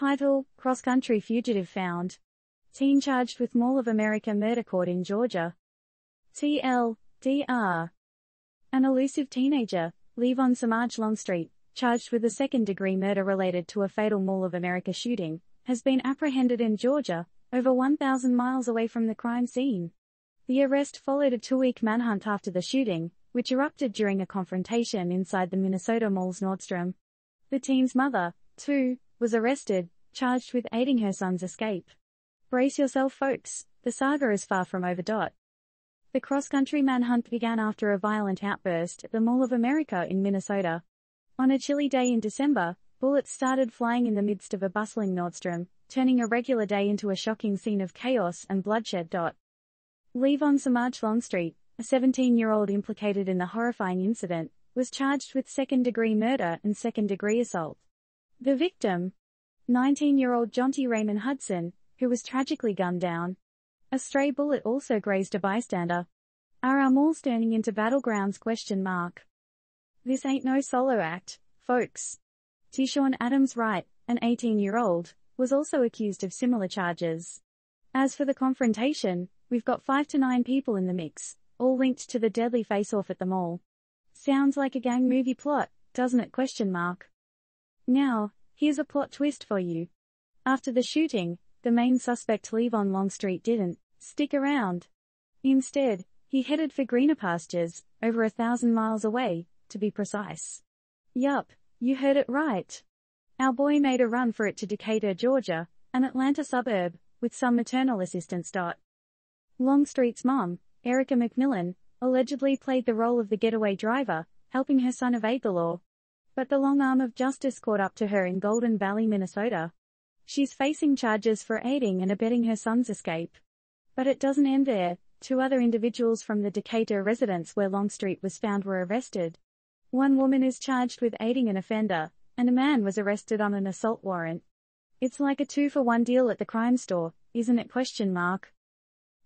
Title: Cross-country fugitive found. Teen charged with Mall of America murder caught in Georgia. TLDR. An elusive teenager, Levon Semaj Longstreet, charged with a second-degree murder related to a fatal Mall of America shooting, has been apprehended in Georgia, over 1,000 miles away from the crime scene. The arrest followed a 2-week manhunt after the shooting, which erupted during a confrontation inside the Minnesota Mall's Nordstrom. The teen's mother, too, was arrested, charged with aiding her son's escape. Brace yourself, folks, the saga is far from over. The cross-country manhunt began after a violent outburst at the Mall of America in Minnesota. On a chilly day in December, bullets started flying in the midst of a bustling Nordstrom, turning a regular day into a shocking scene of chaos and bloodshed. Levon Semaj Longstreet, a 17-year-old implicated in the horrifying incident, was charged with second-degree murder and second-degree assault. The victim, 19-year-old Jonty Raymond Hudson, who was tragically gunned down. A stray bullet also grazed a bystander. Are our malls turning into battlegrounds? This ain't no solo act, folks. Tyshawn Adams Wright, an 18-year-old, was also accused of similar charges. As for the confrontation, we've got 5 to 9 people in the mix, all linked to the deadly face-off at the mall. Sounds like a gang movie plot, doesn't it? Now, here's a plot twist for you. After the shooting, the main suspect Levon Longstreet didn't stick around. Instead, he headed for greener pastures, over 1,000 miles away, to be precise. Yup, you heard it right. Our boy made a run for it to Decatur, Georgia, an Atlanta suburb, with some maternal assistance. Longstreet's mom, Erica McMillan, allegedly played the role of the getaway driver, helping her son evade the law. But the long arm of justice caught up to her in Golden Valley, Minnesota. She's facing charges for aiding and abetting her son's escape. But it doesn't end there. 2 other individuals from the Decatur residence where Longstreet was found were arrested. One woman is charged with aiding an offender, and a man was arrested on an assault warrant. It's like a 2-for-1 deal at the crime store, isn't it?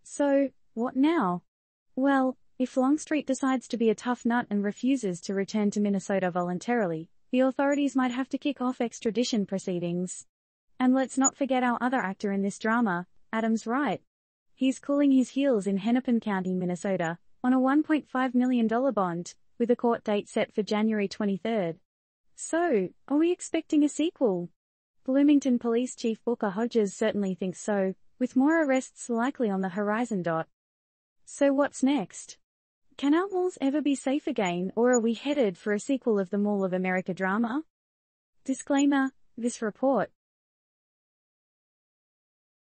So, what now? Well, if Longstreet decides to be a tough nut and refuses to return to Minnesota voluntarily, the authorities might have to kick off extradition proceedings. And let's not forget our other actor in this drama, Adams Wright. He's cooling his heels in Hennepin County, Minnesota, on a $1.5 million bond, with a court date set for January 23. So, are we expecting a sequel? Bloomington Police Chief Booker Hodges certainly thinks so, with more arrests likely on the horizon. So what's next? Can our malls ever be safe again, or are we headed for a sequel of the Mall of America drama? Disclaimer: this report,